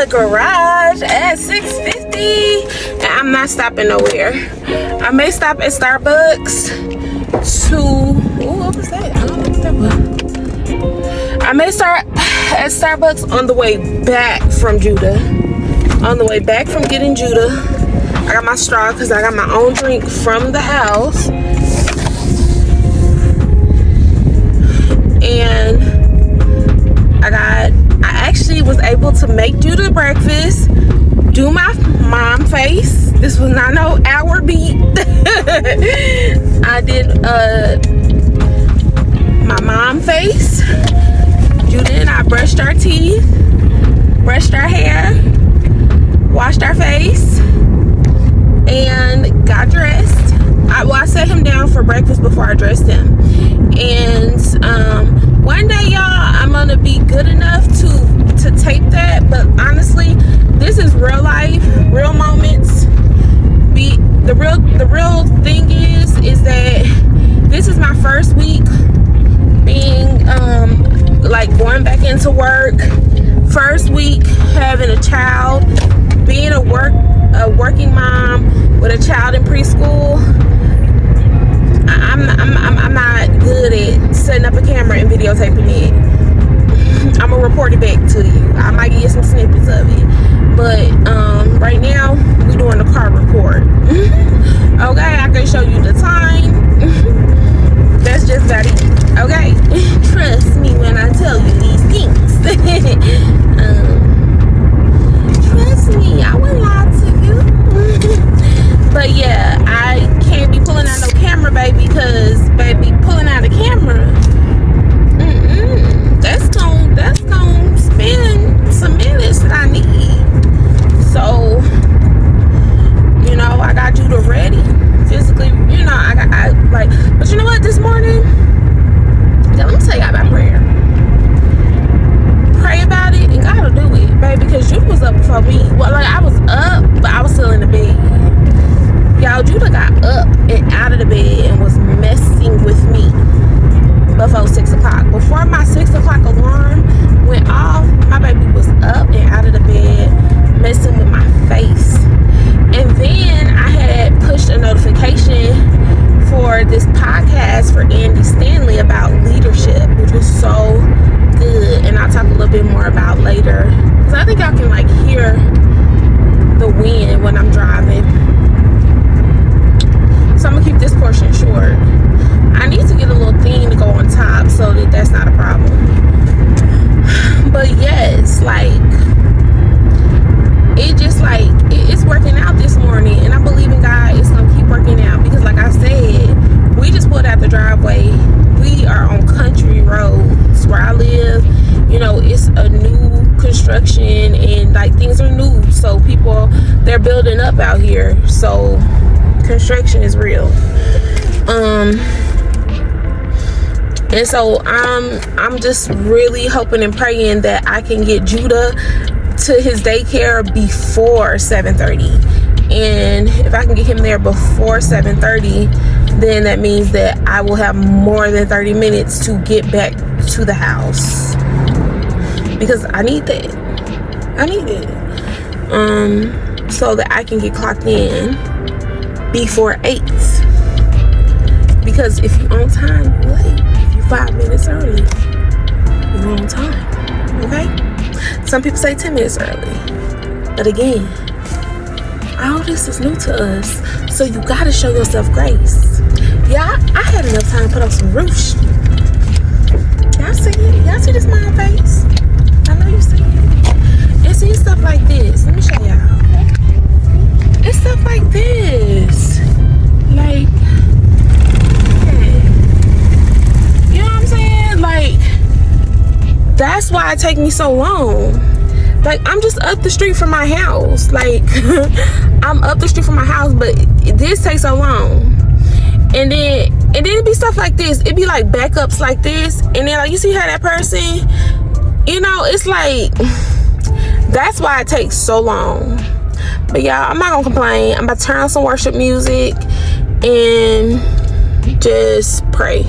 garage at 6:50 and I'm not stopping nowhere. I may stop at Starbucks what was that? I don't know what that was. I may start at Starbucks on the way back from Judah. On the way back from getting Judah. I got my straw because I got my own drink from the house. And I actually was able to make Judah breakfast, do my mom face. This was not no hour beat. I did my mom face. Judah and I brushed our teeth, brushed our hair, washed our face, and got dressed. I sat him down for breakfast before I dressed him. And one day, y'all, I'm gonna be good enough to tape that. But honestly, this is real life, real moments. The real thing is that this is my first week being like going back into work. First week having a child, being a working mom with a child in preschool. I'm not good at setting up a camera and videotaping it. I'm gonna report it back to you. I might get some snippets of it, but right now we doing the car report. Okay, I can show you the time. That's just about it. Okay, trust me when I tell you these things. Trust me, I won't lie to you. But yeah, I can't be pulling out no camera, baby, because baby, pulling out a camera, that's gonna spend some minutes that I need. So, you know, I got you to ready physically. You know, I like, but you know what? This morning, let me tell you about prayer. Pray about it, and God will do it, baby, because you was up before me. Well, like I was up, but I was still in the bed. Y'all, Judah got up and out of the bed and was messing with me before 6 o'clock. Before my 6 o'clock alarm went off, my baby was up and out of the bed messing with my face. And then I had pushed a notification for this podcast for Andy Stanley about leadership, which was so good. And I'll talk a little bit more about later. Because I think y'all can like hear the wind when I'm driving. So I'm gonna keep this portion short. I need to get a little thing to go on top so that that's not a problem. But yes, like it just like it's working out this morning, and I believe in God. It's gonna keep working out because, like I said, we just pulled out the driveway. We are on country roads where I live. You know, it's a new construction and like things are new, so they're building up out here. So construction is real. And so I'm just really hoping and praying that I can get Judah to his daycare before 7:30. And if I can get him there before 7:30, then that means that I will have more than 30 minutes to get back to the house, because I need that. I need it. So that I can get clocked in before 8. Because if you're on time, you're late. If you're 5 minutes early, you're on time. Okay? Some people say 10 minutes early. But again, all this is new to us. So you gotta show yourself grace. Yeah, I had enough time to put on some rouge. Y'all see it? Y'all see this smile face? I know you see it. And see stuff like this. Let me show y'all. It's stuff like this. Like, you know what I'm saying? Like, that's why it take me so long. Like, I'm just up the street from my house. Like, I'm up the street from my house, but this takes so long. And then it'd be stuff like this. It'd be like backups like this. And then like, you see how that person, you know, it's like, that's why it takes so long. But y'all, I'm not gonna complain. I'm about to turn on some worship music and just pray.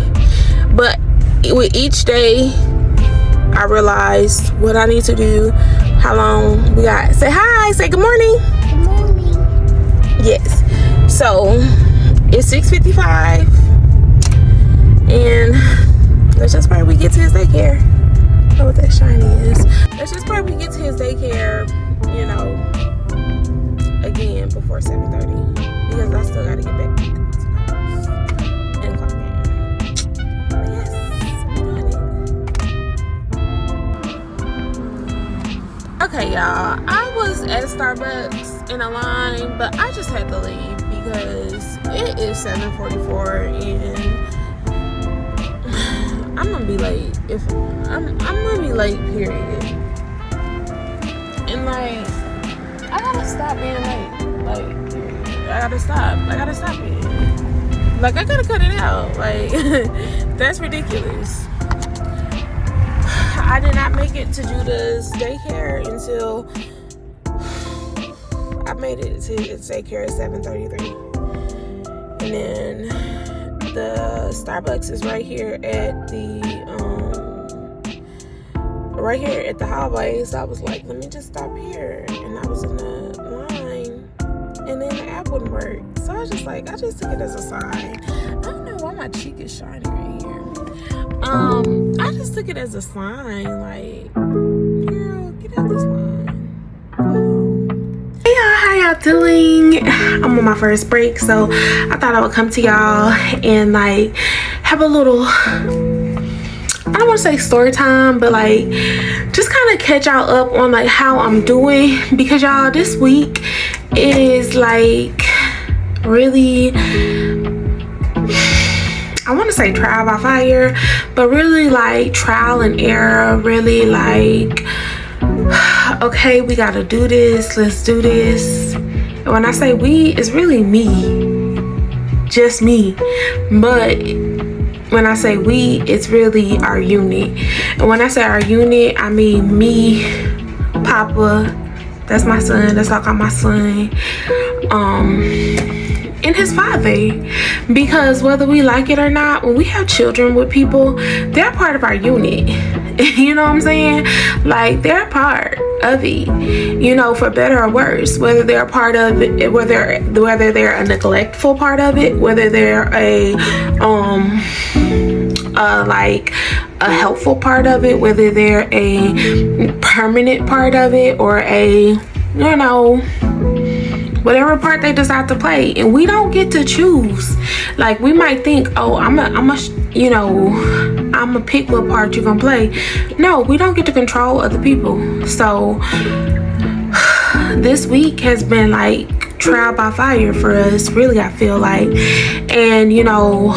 But with each day, I realize what I need to do, how long we got. Say hi, say good morning. Good morning. Yes, so it's 6:55 and let's just pray we get to his daycare. I don't know what that shiny is. Let's just pray we get to his daycare, you know, again before 7:30, because I still gotta get back to the house and clock in. But yes, we're doing it. Okay, y'all, I was at Starbucks in a line, but I just had to leave because it is 7:44 and I'm gonna be late. If I'm gonna be late, period. And like, I gotta stop being late. Like, period. I gotta stop it. Like, I gotta cut it out. Like, that's ridiculous. I did not make it to Judah's daycare until I made it to its daycare at 7:33. And then the Starbucks is right here at the hallway. So I was like, let me just stop here. And I was in the line and then the app wouldn't work. So I just took it as a sign. I don't know why my cheek is shining right here. I just took it as a sign, like, girl, get out this line. Hey y'all, how y'all doing? I'm on my first break, so I thought I would come to y'all and like have a little, I don't want to say story time, but like just kind of catch y'all up on like how I'm doing, because y'all, this week is like really, I want to say trial by fire, but really like trial and error. Really like, okay, we gotta do this, let's do this. And when I say we, it's really me, just me. But when I say we, it's really our unit. And when I say our unit, I mean me, Poppa, that's my son, that's all I call my son, and his father. Because whether we like it or not, when we have children with people, they're part of our unit. You know what I'm saying? Like, they're part of it, you know, for better or worse. Whether they're a part of it, whether they're a neglectful part of it, whether they're a like a helpful part of it, whether they're a permanent part of it, or a, you know, whatever part they decide to play. And we don't get to choose. Like, we might think, oh, I'm a you know, I'm gonna pick what part you're gonna play. No, we don't get to control other people. So this week has been like trial by fire for us, really, I feel like. And you know,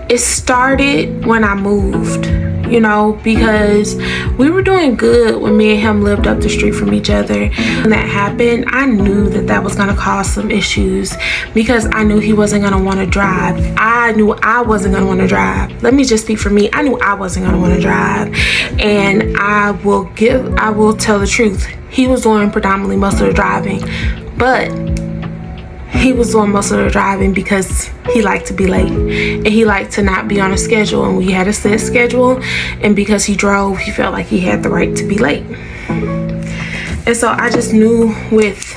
it started when I moved, you know, because we were doing good when me and him lived up the street from each other. When that happened, I knew that was gonna cause some issues, because I knew he wasn't gonna want to drive. I knew I wasn't gonna want to drive. Let me just speak for me. I knew I wasn't gonna want to drive. And I will tell the truth. He was doing predominantly most of the driving, but he was doing most of the driving because he liked to be late, and he liked to not be on a schedule, and we had a set schedule, and because he drove, he felt like he had the right to be late. And so I just knew with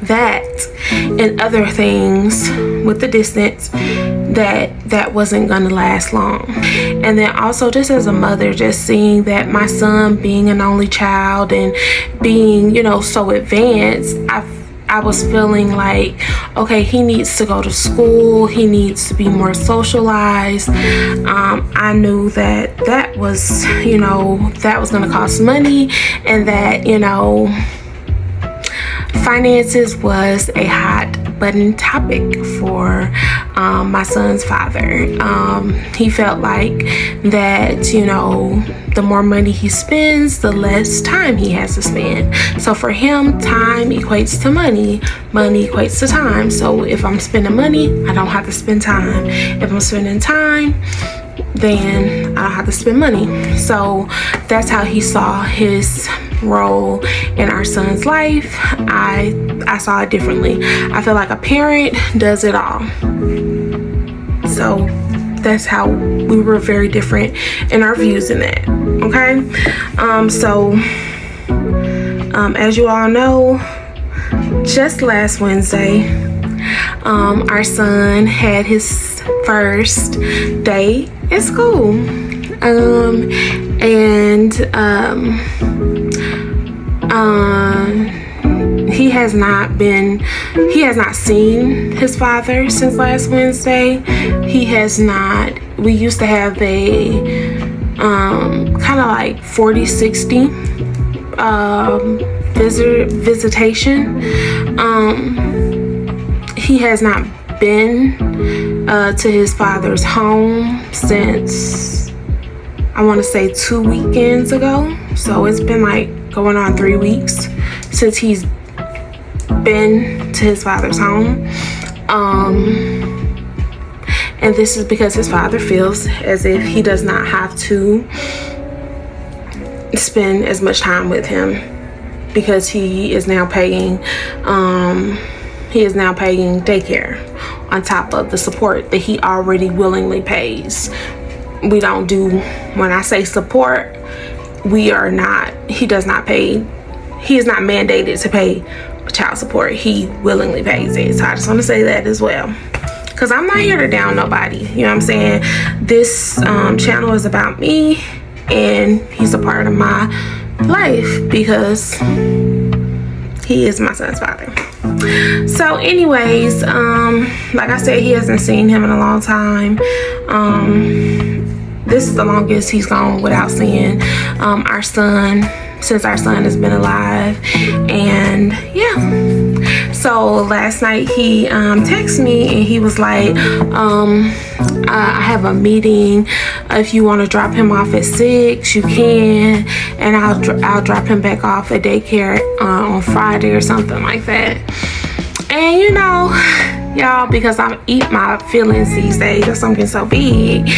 that and other things with the distance that wasn't gonna last long. And then also, just as a mother, just seeing that my son being an only child and being, you know, so advanced, I was feeling like, okay, he needs to go to school, he needs to be more socialized. I knew that was, you know, that was gonna cost money, and that, you know, finances was a hot button topic for my son's father. He felt like that, you know, the more money he spends, the less time he has to spend. So for him, time equates to money, money equates to time. So if I'm spending money, I don't have to spend time. If I'm spending time, then I don't have to spend money. So that's how he saw his role in our son's life. I saw it differently. I feel like a parent does it all. So that's how we were very different in our views in that. Okay, so As you all know, just last Wednesday, our son had his first day at school. He has not seen his father since last Wednesday. We used to have a kind of like 40-60 visitation. He has not been to his father's home since, I want to say, 2 weekends ago. So it's been like going on 3 weeks since he's been to his father's home. And this is because his father feels as if he does not have to spend as much time with him, because he is now paying daycare on top of the support that he already willingly pays. We don't do, when I say support, he is not mandated to pay child support. He willingly pays it. So I just want to say that as well, because I'm not here to down nobody. You know what I'm saying? This channel is about me, and he's a part of my life because he is my son's father. So anyways, like I said, he hasn't seen him in a long time. This is the longest he's gone without seeing our son since our son has been alive. And yeah, so last night he texted me and he was like, I have a meeting. If you want to drop him off at 6, you can, and I'll drop him back off at daycare on Friday or something like that. And you know, y'all, because I'm eat my feelings these days, or something so big.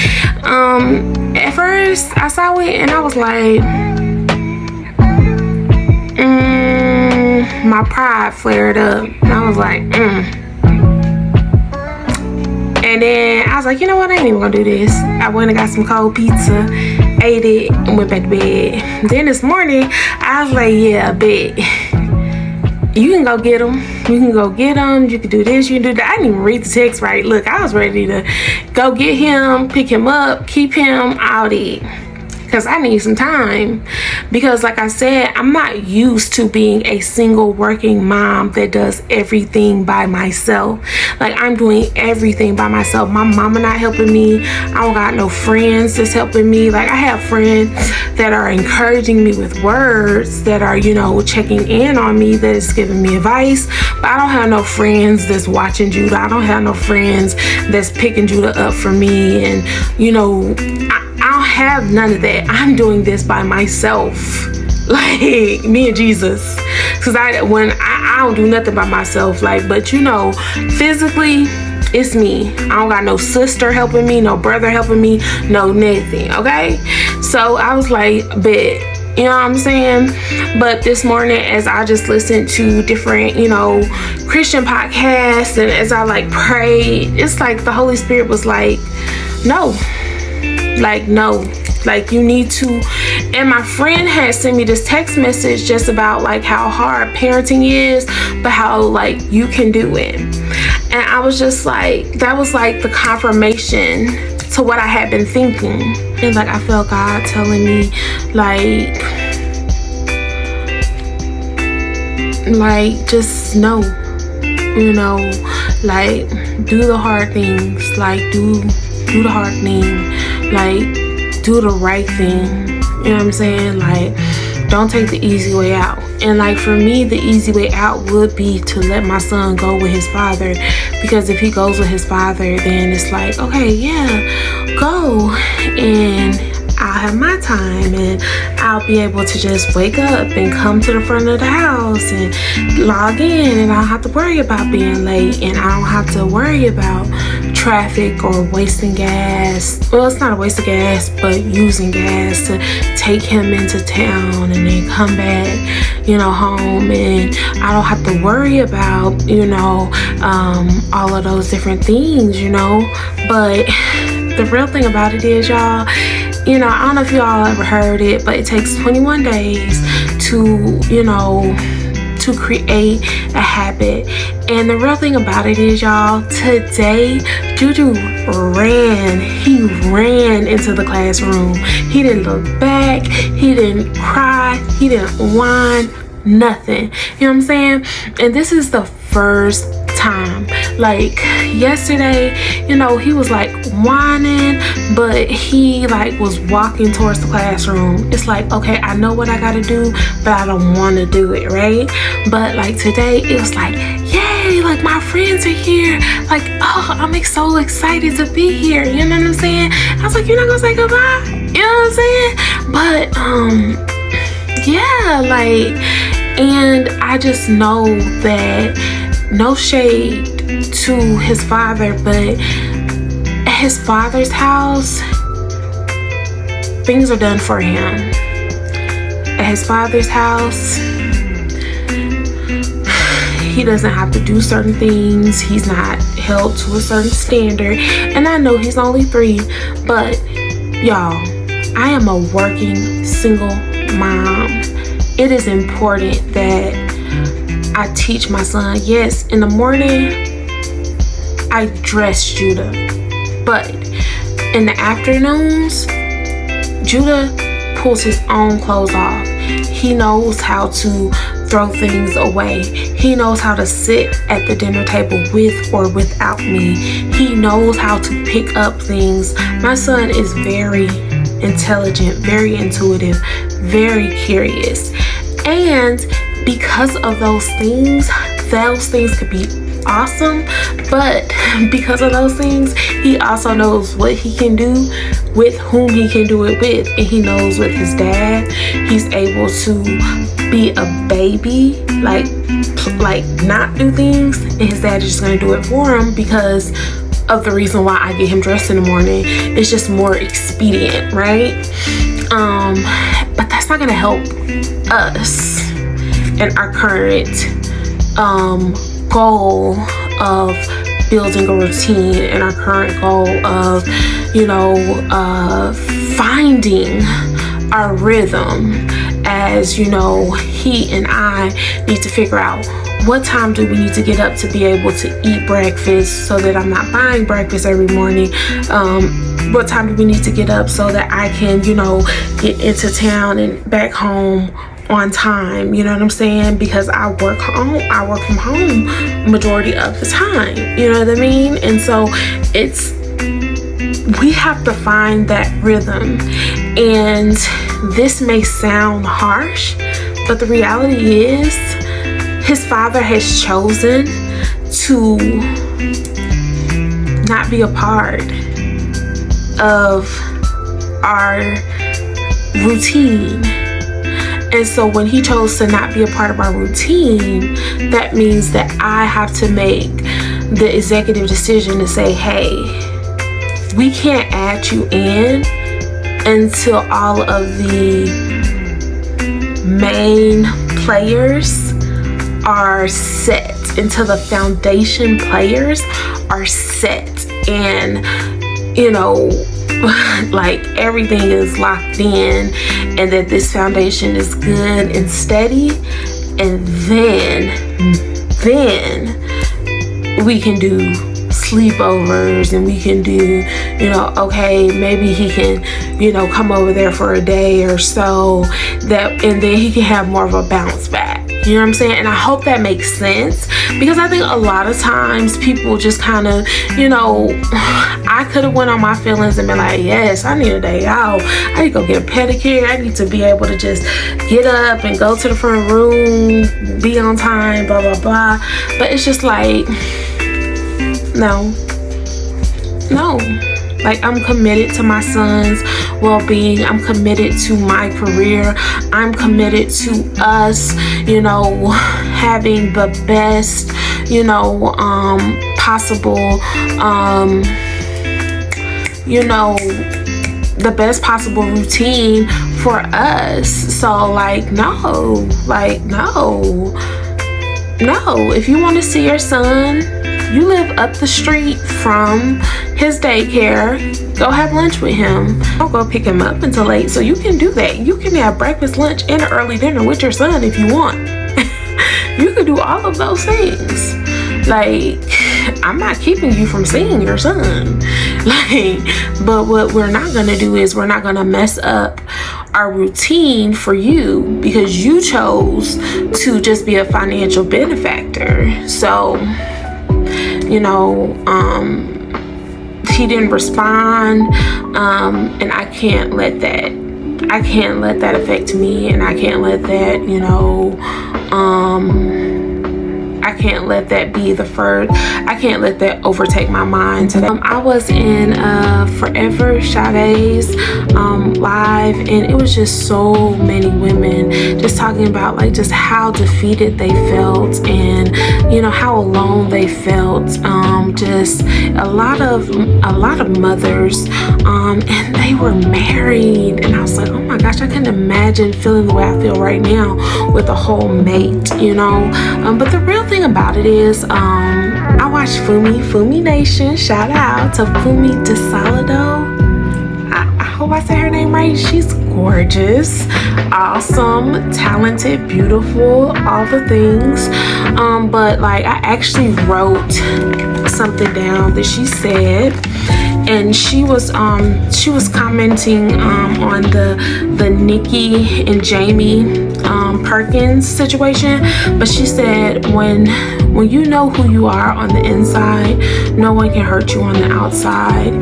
At first I saw it and I was like, my pride flared up, and I was like, And then I was like, you know what, I ain't even gonna do this. I went and got some cold pizza, ate it, and went back to bed. Then this morning I was like, yeah, bet. You can go get them. You can go get them. You can do this. You can do that. I didn't even read the text right. Look, I was ready to go get him, pick him up, keep him out it, because I need some time. Because like I said, I'm not used to being a single working mom that does everything by myself. Like, I'm doing everything by myself. My mama not helping me. I don't got no friends that's helping me. Like, I have friends that are encouraging me with words, that are, you know, checking in on me, that is giving me advice. But I don't have no friends that's watching Judah. I don't have no friends that's picking Judah up for me. And, you know, I don't have none of that. I'm doing this by myself, like me and Jesus, because I don't do nothing by myself. Like, but you know, physically it's me. I don't got no sister helping me, no brother helping me, no nothing. Okay, so I was like, bet. You know what I'm saying? But this morning, as I just listened to different, you know, Christian podcasts, and as I like prayed, it's like the Holy Spirit was like, no. Like, no, like, you need to. And my friend had sent me this text message just about like how hard parenting is, but how like you can do it. And I was just like, that was like the confirmation to what I had been thinking. And like, I felt God telling me like just know, you know, like, do the hard things, like do the hard thing, like do the right thing. You know what I'm saying? Like, don't take the easy way out. And like, for me, the easy way out would be to let my son go with his father, because if he goes with his father, then it's like, okay, yeah, go, and I'll have my time, and I'll be able to just wake up and come to the front of the house and log in, and I don't have to worry about being late, and I don't have to worry about traffic or wasting gas. Well, it's not a waste of gas, but using gas to take him into town and then come back, you know, home. And I don't have to worry about, you know, all of those different things, you know. But the real thing about it is, y'all, you know, I don't know if y'all ever heard it, but it takes 21 days to, you know, to create a habit. And the real thing about it is, y'all, today Juju ran into the classroom. He didn't look back, he didn't cry, he didn't whine, nothing. You know what I'm saying? And this is the first time. Like yesterday, you know, he was like whining, but he like was walking towards the classroom. It's like, okay, I know what I gotta do, but I don't want to do it, right? But like today, it was like, yay, like my friends are here, like, oh, I'm so excited to be here, you know what I'm saying? I was like, you're not gonna say goodbye, you know what I'm saying? But yeah, like, and I just know that, no shade to his father, but at his father's house, things are done for him. At his father's house, he doesn't have to do certain things. He's not held to a certain standard. And I know he's only 3, but y'all, I am a working single mom. It is important that I teach my son. Yes, in the morning I dress Judah, but in the afternoons Judah pulls his own clothes off. He knows how to throw things away. He knows how to sit at the dinner table with or without me. He knows how to pick up things. My son is very intelligent, very intuitive, very curious, and because of those things could be awesome, but because of those things, he also knows what he can do, with whom he can do it with, and he knows with his dad, he's able to be a baby, like not do things, and his dad is just gonna do it for him because of the reason why I get him dressed in the morning. It's just more expedient, right? But that's not gonna help us in our current goal of building a routine, and our current goal of, you know, finding our rhythm, as you know, he and I need to figure out what time do we need to get up to be able to eat breakfast so that I'm not buying breakfast every morning. What time do we need to get up so that I can, you know, get into town and back home on time, you know what I'm saying? Because I work from home majority of the time, you know what I mean? And so we have to find that rhythm. And this may sound harsh, but the reality is his father has chosen to not be a part of our routine. And so when he chose to not be a part of our routine, that means that I have to make the executive decision to say, hey, we can't add you in until all of the main players are set, until the foundation players are set, and, you know, like everything is locked in, and that this foundation is good and steady, and then we can do sleepovers, and we can do, you know, okay, maybe he can, you know, come over there for a day or so, that, and then he can have more of a bounce back. You know what I'm saying? And I hope that makes sense, because I think a lot of times people just kind of, you know, I could have went on my feelings and been like, yes, I need a day out. I need to go get a pedicure. I need to be able to just get up and go to the front room, be on time, blah, blah, blah. But it's just like, no. Like, I'm committed to my son's well-being. I'm committed to my career. I'm committed to us, you know, having the best, you know, possible, you know, the best possible routine for us. So, like, no. If you want to see your son, you live up the street from his daycare, go have lunch with him. Don't go pick him up until late. So you can do that. You can have breakfast, lunch, and an early dinner with your son if you want. You can do all of those things. Like, I'm not keeping you from seeing your son. Like, but what we're not gonna do is we're not gonna mess up our routine for you because you chose to just be a financial benefactor. So, you know, he didn't respond, and I can't let that affect me, and I can't let that, you know, I can't let that be the first. I can't let that overtake my mind today. I was in Forever Sade's live, and it was just so many women just talking about like just how defeated they felt, and you know how alone they felt. Just a lot of mothers, and they were married, and I was like, oh my gosh, I couldn't imagine feeling the way I feel right now with a whole mate, you know. But the real thing about it is, I watched Fumi Nation. Shout out to Fumi DeSalido. I hope I said her name right. She's gorgeous, awesome, talented, beautiful, all the things. But like, I actually wrote something down that she said, and she was commenting on the Nikki and Jamie Perkins situation. But she said, when you know who you are on the inside, no one can hurt you on the outside.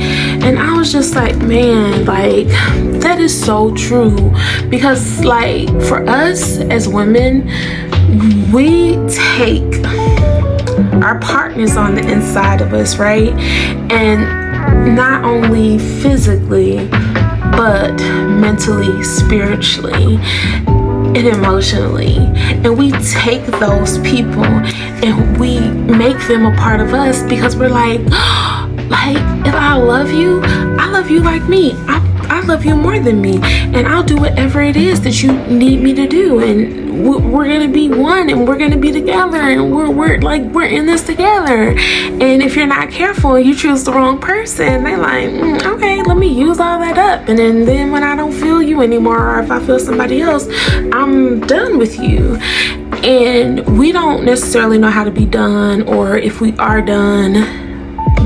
And I was just like, man, like, that is so true. Because like, for us as women, we take our partners on the inside of us, right? And not only physically, but mentally, spiritually, and emotionally. And we take those people and we make them a part of us because we're like, if I love you like me. I love you more than me, and I'll do whatever it is that you need me to do, and we're gonna be one, and we're gonna be together, and we're in this together. And if you're not careful and you choose the wrong person, they're like, okay, let me use all that up, and then when I don't feel you anymore, or if I feel somebody else, I'm done with you. And we don't necessarily know how to be done, or if we are done,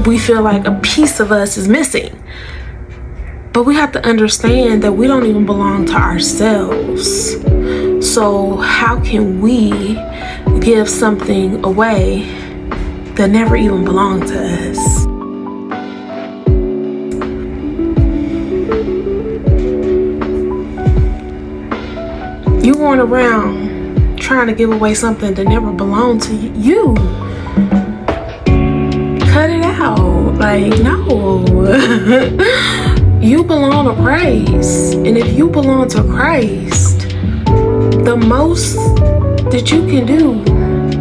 we feel like a piece of us is missing. But we have to understand that we don't even belong to ourselves. So how can we give something away that never even belonged to us? You going around trying to give away something that never belonged to you. Cut it out. Like, no. You belong to Christ, and if you belong to Christ, the most that you can do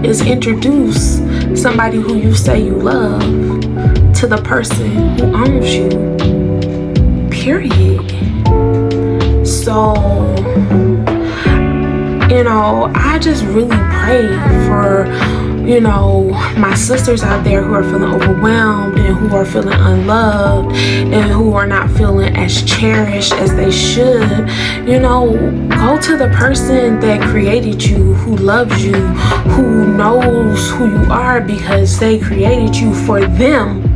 is introduce somebody who you say you love to the person who owns you, period. So, you know, I just really pray for, you know, my sisters out there who are feeling overwhelmed and who are feeling unloved and who are not feeling as cherished as they should. You know, go to the person that created you, who loves you, who knows who you are because they created you for them.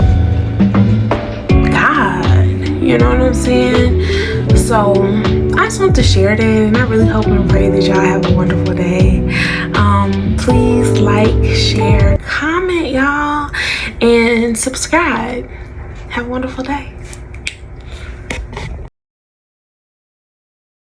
God, you know what I'm saying? So I just want to share that, and I really hope and pray that y'all have a wonderful day. Please like, share, comment, y'all, and subscribe. Have a wonderful day.